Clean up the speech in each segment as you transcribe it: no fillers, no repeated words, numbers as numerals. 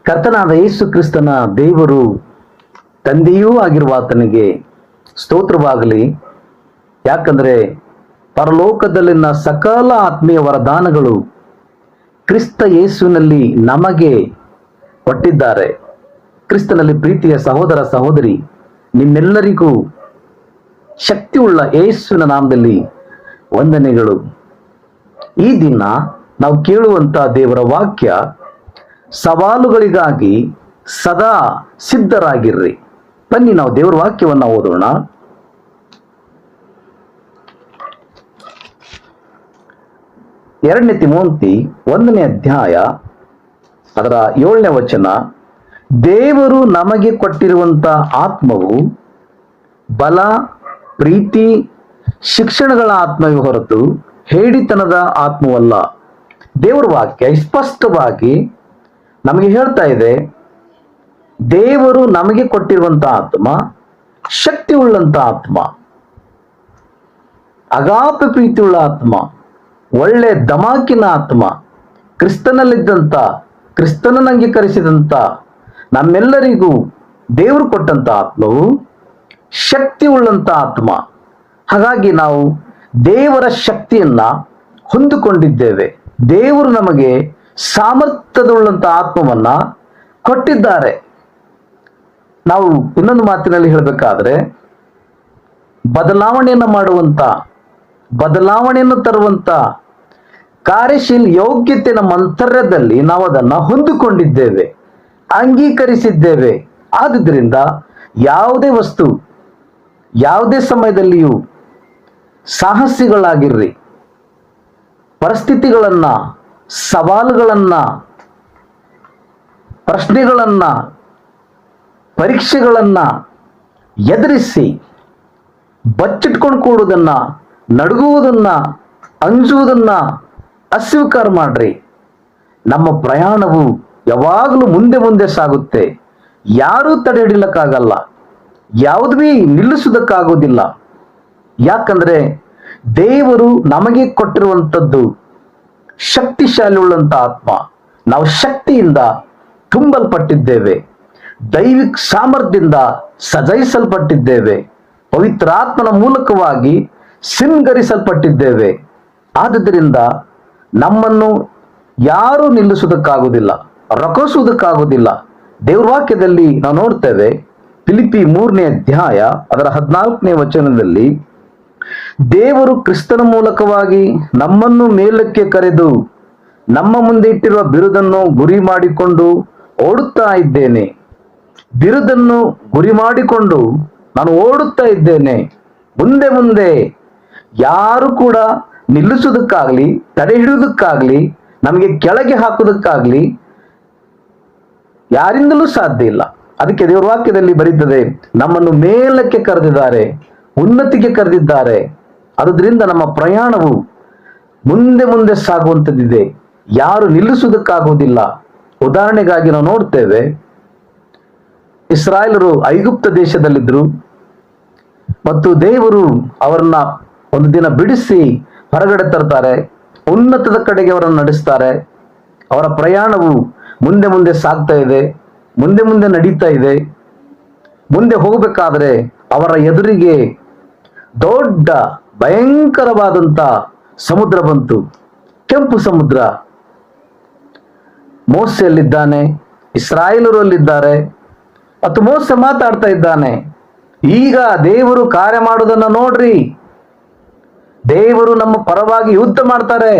ಕರ್ತನಾದ ಯೇಸು ಕ್ರಿಸ್ತನ ದೇವರು ತಂದೆಯೂ ಆಗಿರುವ ಆತನಿಗೆ ಸ್ತೋತ್ರವಾಗಲಿ. ಯಾಕಂದ್ರೆ ಪರಲೋಕದಲ್ಲಿನ ಸಕಲ ಆತ್ಮೀಯ ವರದಾನಗಳು ಕ್ರಿಸ್ತ ಯೇಸುವಿನಲ್ಲಿ ನಮಗೆ ಕೊಟ್ಟಿದ್ದಾರೆ. ಕ್ರಿಸ್ತನಲ್ಲಿ ಪ್ರೀತಿಯ ಸಹೋದರ ಸಹೋದರಿ, ನಿಮ್ಮೆಲ್ಲರಿಗೂ ಶಕ್ತಿಯುಳ್ಳ ಯೇಸುವಿನ ನಾಮದಲ್ಲಿ ವಂದನೆಗಳು. ಈ ದಿನ ನಾವು ಕೇಳುವಂತ ದೇವರ ವಾಕ್ಯ, ಸವಾಲುಗಳಿಗಾಗಿ ಸದಾ ಸಿದ್ಧರಾಗಿರ್ರಿ. ಬನ್ನಿ ನಾವು ದೇವರ ವಾಕ್ಯವನ್ನ ಓದೋಣ. ಎರಡನೇ ತಿಮೋಥಿ 1ನೇ ಅಧ್ಯಾಯ ಅದರ 7ನೇ ವಚನ, ದೇವರು ನಮಗೆ ಕೊಟ್ಟಿರುವಂತ ಆತ್ಮವು ಬಲ, ಪ್ರೀತಿ, ಶಿಕ್ಷಣಗಳ ಆತ್ಮವೇ ಹೊರತು ಹೇಡಿತನದ ಆತ್ಮವಲ್ಲ. ದೇವರ ವಾಕ್ಯ ಸ್ಪಷ್ಟವಾಗಿ ನಮಗೆ ಹೇಳ್ತಾ ಇದೆ, ದೇವರು ನಮಗೆ ಕೊಟ್ಟಿರುವಂತ ಆತ್ಮ ಶಕ್ತಿ ಉಳ್ಳಂತ ಆತ್ಮ, ಅಗಾಪ ಪ್ರೀತಿಯುಳ್ಳ ಆತ್ಮ, ಒಳ್ಳೆ ದಮಾಕಿನ ಆತ್ಮ, ಕ್ರಿಸ್ತನಲ್ಲಿದ್ದಂತ, ಕ್ರಿಸ್ತನನ್ನು ಅಂಗೀಕರಿಸಿದಂತ ನಮ್ಮೆಲ್ಲರಿಗೂ ದೇವರು ಕೊಟ್ಟಂತ ಆತ್ಮವು ಶಕ್ತಿ ಉಳ್ಳಂತ ಆತ್ಮ. ಹಾಗಾಗಿ ನಾವು ದೇವರ ಶಕ್ತಿಯನ್ನ ಹೊಂದಿಕೊಂಡಿದ್ದೇವೆ. ದೇವರು ನಮಗೆ ಸಾಮರ್ಥ್ಯದುಳ್ಳಂತ ಆತ್ಮವನ್ನ ಕೊಟ್ಟಿದ್ದಾರೆ. ನಾವು ಇನ್ನೊಂದು ಮಾತಿನಲ್ಲಿ ಹೇಳಬೇಕಾದ್ರೆ, ಬದಲಾವಣೆಯನ್ನು ತರುವಂತ ಕಾರ್ಯಶೀಲ ಯೋಗ್ಯತೆ ನಮ್ಮ ಅಂತರ್ಯದಲ್ಲಿ ನಾವು ಅದನ್ನ ಹೊಂದಿಕೊಂಡಿದ್ದೇವೆ, ಅಂಗೀಕರಿಸಿದ್ದೇವೆ. ಆದುದರಿಂದ ಯಾವುದೇ ವಸ್ತು, ಯಾವುದೇ ಸಮಯದಲ್ಲಿಯೂ ಸಾಹಸಿಗಳಾಗಿರ್ರಿ. ಪರಿಸ್ಥಿತಿಗಳನ್ನ, ಸವಾಲುಗಳನ್ನ, ಪ್ರಶ್ನೆಗಳನ್ನ, ಪರೀಕ್ಷೆಗಳನ್ನ ಎದುರಿಸಿ ಬಚ್ಚಿಟ್ಕೊಂಡು ಕೂಡುವುದನ್ನ, ನಡುಗುವುದನ್ನ, ಅಂಜುವುದನ್ನ ಅಸ್ವೀಕಾರ ಮಾಡ್ರಿ. ನಮ್ಮ ಪ್ರಯಾಣವು ಯಾವಾಗಲೂ ಮುಂದೆ ಮುಂದೆ ಸಾಗುತ್ತೆ. ಯಾರೂ ತಡೆ ಹಿಡಿಲಕ್ಕಾಗಲ್ಲ, ಯಾವುದೇ ನಿಲ್ಲಿಸುವುದಕ್ಕಾಗೋದಿಲ್ಲ. ಯಾಕಂದ್ರೆ ದೇವರು ನಮಗೆ ಕೊಟ್ಟಿರುವಂಥದ್ದು ಶಕ್ತಿಶಾಲಿ ಉಳ್ಳಂತ ಆತ್ಮ. ನಾವು ಶಕ್ತಿಯಿಂದ ತುಂಬಲ್ಪಟ್ಟಿದ್ದೇವೆ, ದೈವಿಕ ಸಾಮರ್ಥ್ಯದಿಂದ ಸಜಯಿಸಲ್ಪಟ್ಟಿದ್ದೇವೆ, ಪವಿತ್ರಾತ್ಮನ ಮೂಲಕವಾಗಿ ಸಿಂಗರಿಸಲ್ಪಟ್ಟಿದ್ದೇವೆ. ಆದುದರಿಂದ ನಮ್ಮನ್ನು ಯಾರೂ ನಿಲ್ಲಿಸುವುದಕ್ಕಾಗುವುದಿಲ್ಲ, ರೊಕ್ಕಿಸುವುದಕ್ಕಾಗುವುದಿಲ್ಲ. ದೇವ್ರ ವಾಕ್ಯದಲ್ಲಿ ನಾವು ನೋಡ್ತೇವೆ, ಫಿಲಿಪ್ಪಿ 3ನೇ ಅಧ್ಯಾಯ ಅದರ 14ನೇ ವಚನದಲ್ಲಿ, ದೇವರು ಕ್ರಿಸ್ತನ ಮೂಲಕವಾಗಿ ನಮ್ಮನ್ನು ಮೇಲಕ್ಕೆ ಕರೆದು ನಮ್ಮ ಮುಂದೆ ಇಟ್ಟಿರುವ ಬಿರುದನ್ನು ಗುರಿ ಮಾಡಿಕೊಂಡು ಓಡುತ್ತಾ ಇದ್ದೇನೆ. ಬಿರುದನ್ನು ಗುರಿ ಮಾಡಿಕೊಂಡು ನಾನು ಓಡುತ್ತಾ ಇದ್ದೇನೆ. ಮುಂದೆ ಮುಂದೆ ಯಾರು ಕೂಡ ನಿಲ್ಲಿಸುವುದಕ್ಕಾಗ್ಲಿ, ತಡೆ ಹಿಡಿಯುವುದಕ್ಕಾಗ್ಲಿ, ನಮಗೆ ಕೆಳಗೆ ಹಾಕುವುದಕ್ಕಾಗ್ಲಿ ಯಾರಿಂದಲೂ ಸಾಧ್ಯ ಇಲ್ಲ. ಅದಕ್ಕೆ ದೇವರ ವಾಕ್ಯದಲ್ಲಿ ಬರೀತದೆ, ನಮ್ಮನ್ನು ಮೇಲಕ್ಕೆ ಕರೆದಿದ್ದಾರೆ, ಉನ್ನತಿಗೆ ಕರೆದಿದ್ದಾರೆ. ಆದುದರಿಂದ ನಮ್ಮ ಪ್ರಯಾಣವು ಮುಂದೆ ಮುಂದೆ ಸಾಗುವಂಥದ್ದಿದೆ, ಯಾರು ನಿಲ್ಲಿಸುವುದಕ್ಕಾಗುವುದಿಲ್ಲ. ಉದಾಹರಣೆಗಾಗಿ ನಾವು ನೋಡ್ತೇವೆ, ಇಸ್ರಾಯೇಲರು ಐಗುಪ್ತ ದೇಶದಲ್ಲಿದ್ರು ಮತ್ತು ದೇವರು ಅವರನ್ನ ಒಂದು ದಿನ ಬಿಡಿಸಿ ಹೊರಗಡೆ ತರ್ತಾರೆ, ಉನ್ನತದ ಕಡೆಗೆ ಅವರನ್ನು ನಡೆಸ್ತಾರೆ. ಅವರ ಪ್ರಯಾಣವು ಮುಂದೆ ಮುಂದೆ ಸಾಗ್ತಾ ಇದೆ, ಮುಂದೆ ಮುಂದೆ ನಡೀತಾ ಇದೆ. ಮುಂದೆ ಹೋಗಬೇಕಾದ್ರೆ ಅವರ ಎದುರಿಗೆ ದೊಡ್ಡ ಭಯಂಕರವಾದಂತ ಸಮುದ್ರ ಬಂತು, ಕೆಂಪು ಸಮುದ್ರ. ಮೋಸೆಯಲ್ಲಿದ್ದಾನೆ, ಇಸ್ರಾಯೇಲರು ಅಲ್ಲಿದ್ದಾರೆ ಮತ್ತು ಮೋಸೆ ಮಾತಾಡ್ತಾ ಇದ್ದಾನೆ, ಈಗ ದೇವರು ಕಾರ್ಯ ಮಾಡುವುದನ್ನ ನೋಡ್ರಿ, ದೇವರು ನಮ್ಮ ಪರವಾಗಿ ಯುದ್ಧ ಮಾಡ್ತಾರೆ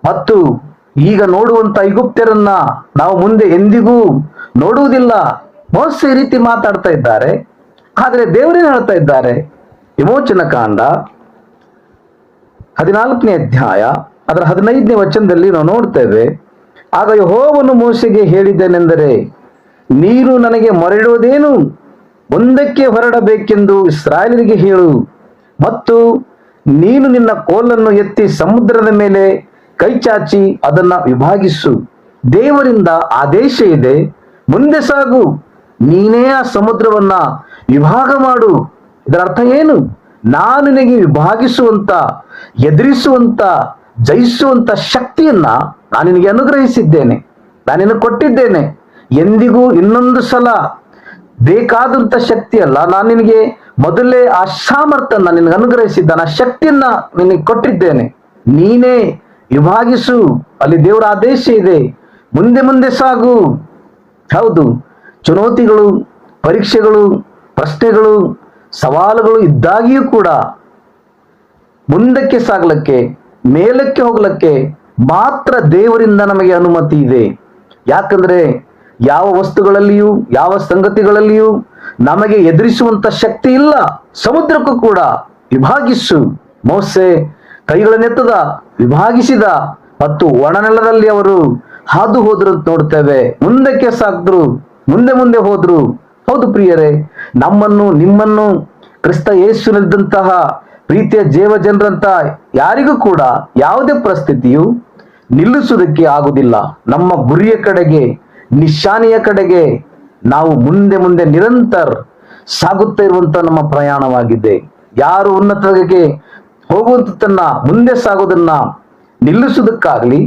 ಮತ್ತು ಈಗ ನೋಡುವಂತ ಐಗುಪ್ತ್ಯರನ್ನ ನಾವು ಮುಂದೆ ಎಂದಿಗೂ ನೋಡುವುದಿಲ್ಲ. ಮೋಸೆ ಈ ರೀತಿ ಮಾತಾಡ್ತಾ ಇದ್ದಾರೆ. ಆದರೆ ದೇವರೇನು ಹೇಳ್ತಾ ಇದ್ದಾರೆ? ವಿಮೋಚನ ಕಾಂಡ 14ನೇ ಅಧ್ಯಾಯ ಅದರ 15ನೇ ವಚನದಲ್ಲಿ ನಾವು ನೋಡ್ತೇವೆ, ಆಗ ಯೆಹೋವನು ಮೋಶೆಗೆ ಹೇಳಿದ್ದೇನೆಂದರೆ, ನೀನು ನನಗೆ ಮೊರೆಯಿಡುವುದೇನು? ಮುಂದಕ್ಕೆ ಹೊರಡಬೇಕೆಂದು ಇಸ್ರಾಯೇಲರಿಗೆ ಹೇಳು, ಮತ್ತು ನೀನು ನಿನ್ನ ಕೋಲನ್ನು ಎತ್ತಿ ಸಮುದ್ರದ ಮೇಲೆ ಕೈ ಚಾಚಿ ಅದನ್ನ ವಿಭಾಗಿಸು. ದೇವರಿಂದ ಆದೇಶ ಇದೆ, ಮುಂದೆ ಸಾಗು, ನೀನೇ ಆ ಸಮುದ್ರವನ್ನ ವಿಭಾಗ ಮಾಡು. ಇದರ ಅರ್ಥ ಏನು? ನಾನು ನಿನಗೆ ವಿಭಾಗಿಸುವಂತ, ಎದುರಿಸುವಂತ, ಜಯಿಸುವಂತ ಶಕ್ತಿಯನ್ನ ನಾನು ನಿನಗೆ ಅನುಗ್ರಹಿಸಿದ್ದೇನೆ. ನಾನಿನ್ನು ಕೊಟ್ಟಿದ್ದೇನೆ. ಎಂದಿಗೂ ಇನ್ನೊಂದು ಸಲ ಬೇಕಾದಂತ ಶಕ್ತಿ ಅಲ್ಲ, ನಾನು ನಿನಗೆ ಮೊದಲೇ ಆ ಸಾಮರ್ಥ್ಯನ ನಿನಗೆ ಅನುಗ್ರಹಿಸಿದ್ದಾನೆ, ಆ ಶಕ್ತಿಯನ್ನ ನಿನಗೆ ಕೊಟ್ಟಿದ್ದೇನೆ. ನೀನೇ ವಿಭಾಗಿಸು. ಅಲ್ಲಿ ದೇವರ ಆದೇಶ ಇದೆ, ಮುಂದೆ ಮುಂದೆ ಸಾಗು. ಹೌದು, ಚುನೌತಿಗಳು, ಪರೀಕ್ಷೆಗಳು, ಪ್ರಶ್ನೆಗಳು, ಸವಾಲುಗಳು ಇದ್ದಾಗಿಯೂ ಕೂಡ ಮುಂದಕ್ಕೆ ಸಾಗಲಿಕ್ಕೆ, ಮೇಲಕ್ಕೆ ಹೋಗ್ಲಿಕ್ಕೆ ಮಾತ್ರ ದೇವರಿಂದ ನಮಗೆ ಅನುಮತಿ ಇದೆ. ಯಾಕಂದ್ರೆ ಯಾವ ವಸ್ತುಗಳಲ್ಲಿಯೂ ಯಾವ ಸಂಗತಿಗಳಲ್ಲಿಯೂ ನಮಗೆ ಎದುರಿಸುವಂತ ಶಕ್ತಿ ಇಲ್ಲ. ಸಮುದ್ರಕ್ಕೂ ಕೂಡ ವಿಭಾಗಿಸು. ಮೋಸೆ ಕೈಗಳನ್ನೆತ್ತದ, ವಿಭಾಗಿಸಿದ, ಮತ್ತು ಒಣನೆಲದಲ್ಲಿ ಅವರು ಹಾದು ಹೋದ್ರು ಅಂತ ನೋಡ್ತೇವೆ. ಮುಂದಕ್ಕೆ ಸಾಗಿದ್ರು, ಮುಂದೆ ಮುಂದೆ ಹೋದ್ರು. ಹೌದು ಪ್ರಿಯರೇ, ನಮ್ಮನ್ನು ನಿಮ್ಮನ್ನು ಕ್ರಿಸ್ತ ಯೇಸುವಿನಲ್ಲಿದ್ದಂತಹ ಪ್ರೀತಿಯ ಜೀವ ಜನರಂತ ಯಾರಿಗೂ ಕೂಡ ಯಾವುದೇ ಪರಿಸ್ಥಿತಿಯು ನಿಲ್ಲಿಸುವುದಕ್ಕೆ ಆಗುವುದಿಲ್ಲ. ನಮ್ಮ ಗುರಿಯ ಕಡೆಗೆ, ನಿಶಾನೆಯ ಕಡೆಗೆ ನಾವು ಮುಂದೆ ಮುಂದೆ ನಿರಂತರ ಸಾಗುತ್ತಾ ಇರುವಂತ ನಮ್ಮ ಪ್ರಯಾಣವಾಗಿದೆ. ಯಾರು ಉನ್ನತಗೆ ಹೋಗುವಂತನ್ನ, ಮುಂದೆ ಸಾಗೋದನ್ನ ನಿಲ್ಲಿಸುವುದಕ್ಕಾಗ್ಲಿ,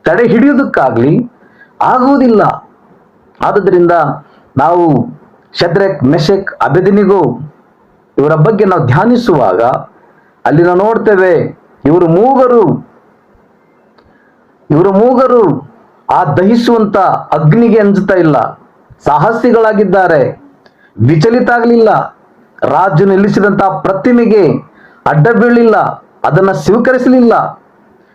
ತಡೆ ಹಿಡಿಯುವುದಕ್ಕಾಗ್ಲಿ ಆಗುವುದಿಲ್ಲ. ಆದುದರಿಂದ ನಾವು ಶದ್ರಕ್, ಮೆಷಕ್, ಅಬೇದ್ನೆಗೋ ಇವರ ಬಗ್ಗೆ ನಾವು ಧ್ಯಾನಿಸುವಾಗ ಅಲ್ಲಿ ನಾವು ನೋಡ್ತೇವೆ, ಇವರು ಮೂಗರು ಆ ದಹಿಸುವಂತ ಅಗ್ನಿಗೆ ಅಂಜುತ್ತಾ ಇಲ್ಲ, ಸಾಹಸಿಗಳಾಗಿದ್ದಾರೆ, ವಿಚಲಿತ ಆಗಲಿಲ್ಲ. ರಾಜು ನಿಲ್ಲಿಸಿದಂತಹ ಪ್ರತಿಮೆಗೆ ಅಡ್ಡ ಬೀಳಲಿಲ್ಲ, ಅದನ್ನ ಸ್ವೀಕರಿಸಲಿಲ್ಲ.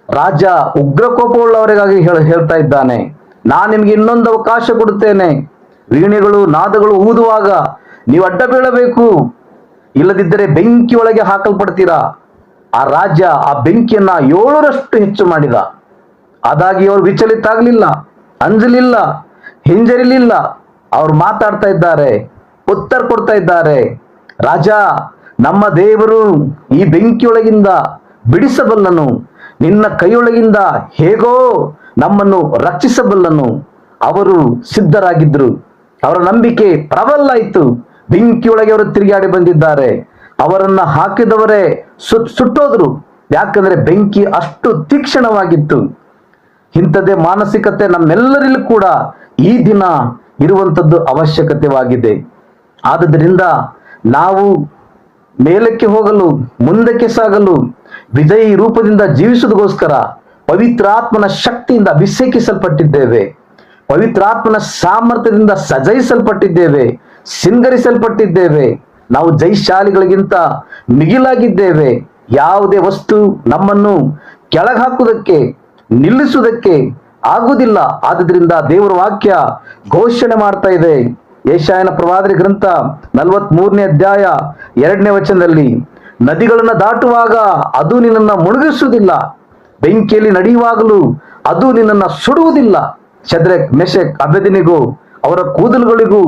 ರಾಜ ಉಗ್ರ ಕೋಪವುಳ್ಳವರಿಗಾಗಿ ಹೇಳ್ತಾ ಇದ್ದಾನೆ, ನಾನು ನಿಮ್ಗೆ ಇನ್ನೊಂದು ಅವಕಾಶ ಕೊಡುತ್ತೇನೆ. ವೀಣೆಗಳು, ನಾದಗಳು ಊದುವಾಗ ನೀವು ಅಡ್ಡ ಬೀಳಬೇಕು, ಇಲ್ಲದಿದ್ದರೆ ಬೆಂಕಿಯೊಳಗೆ ಹಾಕಲ್ಪಡ್ತೀರಾ. ಆ ರಾಜ ಆ ಬೆಂಕಿಯನ್ನ 7ರಷ್ಟು ಹೆಚ್ಚು ಮಾಡಿದ. ಅದಾಗಿ ಅವರು ವಿಚಲಿತ ಆಗಲಿಲ್ಲ, ಅಂಜಲಿಲ್ಲ, ಹಿಂಜರಿಲಿಲ್ಲ. ಅವ್ರು ಮಾತಾಡ್ತಾ ಇದ್ದಾರೆ, ಉತ್ತರ ಕೊಡ್ತಾ ಇದ್ದಾರೆ. ರಾಜ, ನಮ್ಮ ದೇವರು ಈ ಬೆಂಕಿಯೊಳಗಿಂದ ಬಿಡಿಸಬಲ್ಲನು, ನಿನ್ನ ಕೈಯೊಳಗಿಂದ ಹೇಗೋ ನಮ್ಮನ್ನು ರಕ್ಷಿಸಬಲ್ಲನು. ಅವರು ಸಿದ್ಧರಾಗಿದ್ರು, ಅವರ ನಂಬಿಕೆ ಪ್ರಬಲ ಆಯಿತು. ಬೆಂಕಿಯೊಳಗೆ ಅವರು ತಿರುಗಾಡಿ ಬಂದಿದ್ದಾರೆ. ಅವರನ್ನ ಹಾಕಿದವರೇ ಸುಟ್ಟೋದ್ರು. ಯಾಕಂದ್ರೆ ಬೆಂಕಿ ಅಷ್ಟು ತೀಕ್ಷ್ಣವಾಗಿತ್ತು. ಇಂಥದ್ದೇ ಮಾನಸಿಕತೆ ನಮ್ಮೆಲ್ಲರಿಗೂ ಕೂಡ ಈ ದಿನ ಇರುವಂತದ್ದು ಅವಶ್ಯಕತೆವಾಗಿದೆ. ಆದುದರಿಂದ ನಾವು ಮೇಲಕ್ಕೆ ಹೋಗಲು, ಮುಂದಕ್ಕೆ ಸಾಗಲು, ವಿಜಯಿ ರೂಪದಿಂದ ಜೀವಿಸುವುದಕ್ಕೋಸ್ಕರ ಪವಿತ್ರಾತ್ಮನ ಶಕ್ತಿಯಿಂದ ಅಭಿಷೇಕಿಸಲ್ಪಟ್ಟಿದ್ದೇವೆ. ಪವಿತ್ರಾತ್ಮನ ಸಾಮರ್ಥ್ಯದಿಂದ ಸಜಯಿಸಲ್ಪಟ್ಟಿದ್ದೇವೆ, ಸಿಂಗರಿಸಲ್ಪಟ್ಟಿದ್ದೇವೆ. ನಾವು ಜಯಶಾಲಿಗಳಿಗಿಂತ ಮಿಗಿಲಾಗಿದ್ದೇವೆ. ಯಾವುದೇ ವಸ್ತು ನಮ್ಮನ್ನು ಕೆಳಗೆ ಹಾಕುವುದಕ್ಕೆ, ನಿಲ್ಲಿಸುವುದಕ್ಕೆ ಆಗುವುದಿಲ್ಲ. ಆದುದರಿಂದ ದೇವರ ವಾಕ್ಯ ಘೋಷಣೆ ಮಾಡ್ತಾ ಇದೆ. ಯೆಶಾಯನ ಪ್ರವಾದನೆ ಗ್ರಂಥ 43ನೇ ಅಧ್ಯಾಯ 2ನೇ ವಚನದಲ್ಲಿ, ನದಿಗಳನ್ನು ದಾಟುವಾಗ ಅದು ನಿನ್ನನ್ನು ಮುಳುಗಿಸುವುದಿಲ್ಲ, ಬೆಂಕಿಯಲ್ಲಿ ನಡೆಯುವಾಗಲೂ ಅದು ನಿನ್ನನ್ನು ಸುಡುವುದಿಲ್ಲ. ಶದ್ರಕ್, ಮೆಷಕ್, ಅಬೇದ್ನೆಗೋ ಅವರ ಕೂದಲುಗಳಿಗೂ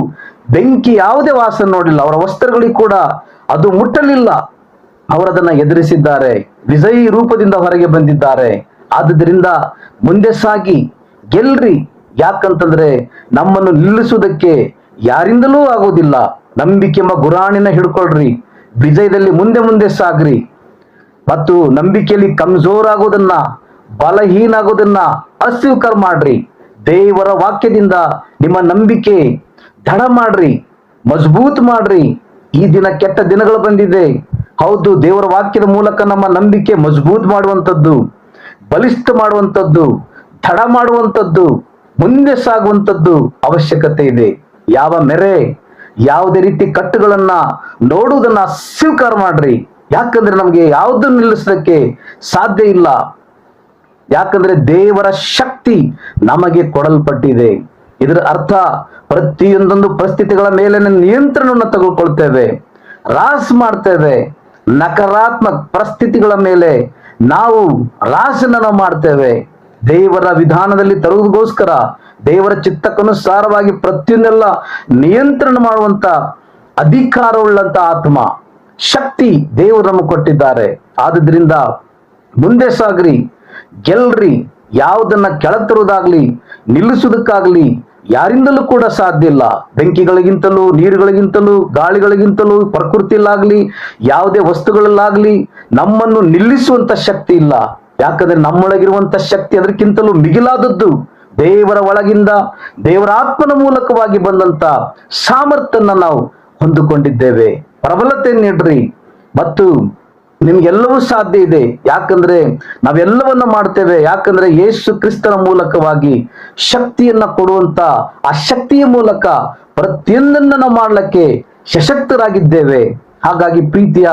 ಬೆಂಕಿ ಯಾವುದೇ ವಾಸನೆ ನೋಡಿಲ್ಲ, ಅವರ ವಸ್ತ್ರಗಳಿಗೂ ಕೂಡ ಅದು ಮುಟ್ಟಲಿಲ್ಲ. ಅವರದನ್ನ ಎದುರಿಸಿದ್ದಾರೆ, ವಿಜಯಿ ರೂಪದಿಂದ ಹೊರಗೆ ಬಂದಿದ್ದಾರೆ. ಆದುದರಿಂದ ಮುಂದೆ ಸಾಗಿ ಗೆಲ್ರಿ. ಯಾಕಂತಂದ್ರೆ ನಮ್ಮನ್ನು ನಿಲ್ಲಿಸುವುದಕ್ಕೆ ಯಾರಿಂದಲೂ ಆಗುವುದಿಲ್ಲ. ನಂಬಿಕೆ ಎಂಬ ಗುರಾಣಿನ ಹಿಡ್ಕೊಳ್ರಿ, ವಿಜಯದಲ್ಲಿ ಮುಂದೆ ಮುಂದೆ ಸಾಗ್ರಿ. ಮತ್ತು ನಂಬಿಕೆಯಲ್ಲಿ ಕಮ್ಜೋರ್ ಆಗೋದನ್ನ, ಬಲಹೀನ ಆಗೋದನ್ನ ಅಸ್ವೀಕಾರ ಮಾಡ್ರಿ. ದೇವರ ವಾಕ್ಯದಿಂದ ನಿಮ್ಮ ನಂಬಿಕೆ ದೃಢ ಮಾಡ್ರಿ, ಮಜಬೂತ್ ಮಾಡ್ರಿ. ಈ ದಿನ ಕೆಟ್ಟ ದಿನಗಳು ಬಂದಿದೆ. ಹೌದು, ದೇವರ ವಾಕ್ಯದ ಮೂಲಕ ನಮ್ಮ ನಂಬಿಕೆ ಮಜಬೂತ್ ಮಾಡುವಂಥದ್ದು, ಬಲಿಷ್ಠ ಮಾಡುವಂಥದ್ದು, ದೃಢ ಮಾಡುವಂಥದ್ದು, ಮುಂದೆ ಸಾಗುವಂಥದ್ದು ಅವಶ್ಯಕತೆ ಇದೆ. ಯಾವ ಮೇರೆ, ಯಾವುದೇ ರೀತಿ ಕಟ್ಟುಗಳನ್ನ ನೋಡುವುದನ್ನ ಸ್ವೀಕಾರ ಮಾಡ್ರಿ. ಯಾಕಂದ್ರೆ ನಮಗೆ ಯಾವುದನ್ನು ನಿಲ್ಲಿಸೋದಕ್ಕೆ ಸಾಧ್ಯ ಇಲ್ಲ. ಯಾಕಂದ್ರೆ ದೇವರ ಶಕ್ತಿ ನಮಗೆ ಕೊಡಲ್ಪಟ್ಟಿದೆ. ಇದರ ಅರ್ಥ ಪ್ರತಿಯೊಂದೊಂದು ಪರಿಸ್ಥಿತಿಗಳ ಮೇಲೆ ನಿಯಂತ್ರಣವನ್ನು ತೆಗೆದುಕೊಳ್ತೇವೆ, ರಾಸ್ ಮಾಡ್ತೇವೆ. ನಕಾರಾತ್ಮಕ ಪರಿಸ್ಥಿತಿಗಳ ಮೇಲೆ ನಾವು ರಾಸನ್ನ ನಾವು ಮಾಡ್ತೇವೆ. ದೇವರ ವಿಧಾನದಲ್ಲಿ ತರುವುದಕ್ಕೋಸ್ಕರ, ದೇವರ ಚಿತ್ತಕ್ಕನುಸಾರವಾಗಿ ಪ್ರತಿಯೊಂದೆಲ್ಲ ನಿಯಂತ್ರಣ ಮಾಡುವಂತ ಅಧಿಕಾರವುಳ್ಳಂತ ಆತ್ಮ, ಶಕ್ತಿ ದೇವರು ನಮಗೆ ಕೊಟ್ಟಿದ್ದಾರೆ. ಆದುದರಿಂದ ಮುಂದೆ ಸಾಗ್ರಿ, ಗೆಲ್ರಿ. ಯಾವುದನ್ನ ಕೆಳಗೆ ತರುವುದಾಗ್ಲಿ, ನಿಲ್ಲಿಸುವುದಕ್ಕಾಗ್ಲಿ ಯಾರಿಂದಲೂ ಕೂಡ ಸಾಧ್ಯ ಇಲ್ಲ. ಬೆಂಕಿಗಳಿಗಿಂತಲೂ, ನೀರುಗಳಿಗಿಂತಲೂ, ಗಾಳಿಗಳಿಗಿಂತಲೂ, ಪ್ರಕೃತಿಯಲ್ಲಾಗ್ಲಿ, ಯಾವುದೇ ವಸ್ತುಗಳಲ್ಲಾಗ್ಲಿ ನಮ್ಮನ್ನು ನಿಲ್ಲಿಸುವಂತ ಶಕ್ತಿ ಇಲ್ಲ. ಯಾಕಂದ್ರೆ ನಮ್ಮೊಳಗಿರುವಂತ ಶಕ್ತಿ ಅದಕ್ಕಿಂತಲೂ ಮಿಗಿಲಾದದ್ದು, ದೇವರ ಒಳಗಿಂದ ದೇವರ ಆತ್ಮನ ಮೂಲಕವಾಗಿ ಬಂದಂತ ಸಾಮರ್ಥ್ಯನ ನಾವು ಹೊಂದಿಕೊಂಡಿದ್ದೇವೆ. ಪ್ರಬಲತೆ ನೀಡ್ರಿ, ಮತ್ತು ನಿಮ್ಗೆಲ್ಲವೂ ಸಾಧ್ಯ ಇದೆ. ಯಾಕಂದ್ರೆ ನಾವೆಲ್ಲವನ್ನ ಮಾಡ್ತೇವೆ, ಯಾಕಂದ್ರೆ ಯೇಸು ಕ್ರಿಸ್ತನ ಮೂಲಕವಾಗಿ ಶಕ್ತಿಯನ್ನ ಕೊಡುವಂತ ಆ ಶಕ್ತಿಯ ಮೂಲಕ ಪ್ರತಿಯೊಂದನ್ನ ನಾವು ಮಾಡ್ಲಿಕ್ಕೆ ಸಶಕ್ತರಾಗಿದ್ದೇವೆ. ಹಾಗಾಗಿ ಪ್ರೀತಿಯ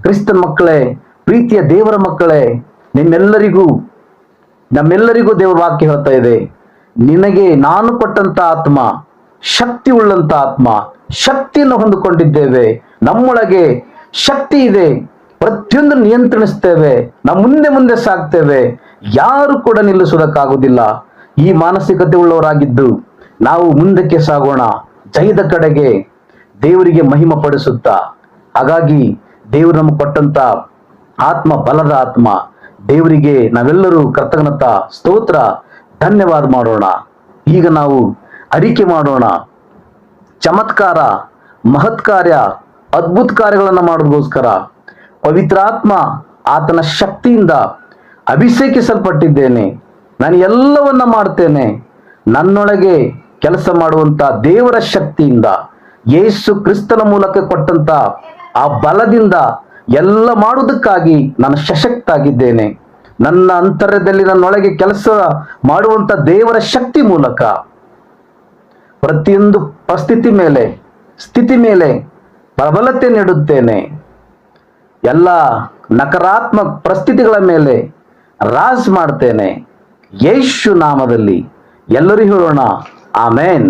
ಕ್ರಿಸ್ತನ ಮಕ್ಕಳೇ, ಪ್ರೀತಿಯ ದೇವರ ಮಕ್ಕಳೇ, ನಮ್ಮೆಲ್ಲರಿಗೂ ದೇವರ ವಾಕ್ಯ ಹೇಳ್ತಾ ಇದೆ, ನಿನಗೆ ನಾನು ಕೊಟ್ಟಂತ ಆತ್ಮ ಶಕ್ತಿ ಉಳ್ಳಂತ ಆತ್ಮ, ಶಕ್ತಿಯನ್ನು ಹೊಂದಿಕೊಂಡಿದ್ದೇವೆ. ನಮ್ಮೊಳಗೆ ಶಕ್ತಿ ಇದೆ, ಪ್ರತಿಯೊಂದು ನಿಯಂತ್ರಿಸ್ತೇವೆ, ನಾವು ಮುಂದೆ ಮುಂದೆ ಸಾಗ್ತೇವೆ, ಯಾರು ಕೂಡ ನಿಲ್ಲಿಸುವುದಕ್ಕಾಗುವುದಿಲ್ಲ. ಈ ಮಾನಸಿಕತೆ ಉಳ್ಳವರಾಗಿದ್ದು ನಾವು ಮುಂದಕ್ಕೆ ಸಾಗೋಣ, ಜಯದ ಕಡೆಗೆ, ದೇವರಿಗೆ ಮಹಿಮೆ ಪಡಿಸುತ್ತಾ. ಹಾಗಾಗಿ ದೇವರು ನಮಗೆ ಕೊಟ್ಟಂತ ಆತ್ಮ ಬಲದ ಆತ್ಮ, ದೇವರಿಗೆ ನಾವೆಲ್ಲರೂ ಕೃತಜ್ಞತಾ ಸ್ತೋತ್ರ ಧನ್ಯವಾದ ಮಾಡೋಣ. ಈಗ ನಾವು ಅರಿಕೆ ಮಾಡೋಣ. ಚಮತ್ಕಾರ, ಮಹತ್ ಕಾರ್ಯ, ಅದ್ಭುತ ಕಾರ್ಯಗಳನ್ನು ಮಾಡೋದಕ್ಕೋಸ್ಕರ ಪವಿತ್ರಾತ್ಮ ಆತನ ಶಕ್ತಿಯಿಂದ ಅಭಿಷೇಕಿಸಲ್ಪಟ್ಟಿದ್ದೇನೆ. ನಾನು ಎಲ್ಲವನ್ನ ಮಾಡ್ತೇನೆ. ನನ್ನೊಳಗೆ ಕೆಲಸ ಮಾಡುವಂತ ದೇವರ ಶಕ್ತಿಯಿಂದ, ಯೇಸು ಕ್ರಿಸ್ತನ ಮೂಲಕ ಕೊಟ್ಟಂತ ಆ ಬಲದಿಂದ ಎಲ್ಲ ಮಾಡುವುದಕ್ಕಾಗಿ ನಾನು ಸಶಕ್ತ ಆಗಿದ್ದೇನೆ. ನನ್ನ ಅಂತರ್ಯದಲ್ಲಿ ನನ್ನೊಳಗೆ ಕೆಲಸ ಮಾಡುವಂತ ದೇವರ ಶಕ್ತಿ ಮೂಲಕ ಪ್ರತಿಯೊಂದು ಸ್ಥಿತಿ ಮೇಲೆ ಪ್ರಬಲತೆ ನೀಡುತ್ತೇನೆ. ಎಲ್ಲ ನಕಾರಾತ್ಮಕ ಪರಿಸ್ಥಿತಿಗಳ ಮೇಲೆ ರಾಜ್ ಮಾಡ್ತೇನೆ. ಯೇಸು ನಾಮದಲ್ಲಿ ಎಲ್ಲರೂ ಹೇಳೋಣ, ಆಮೇನ್.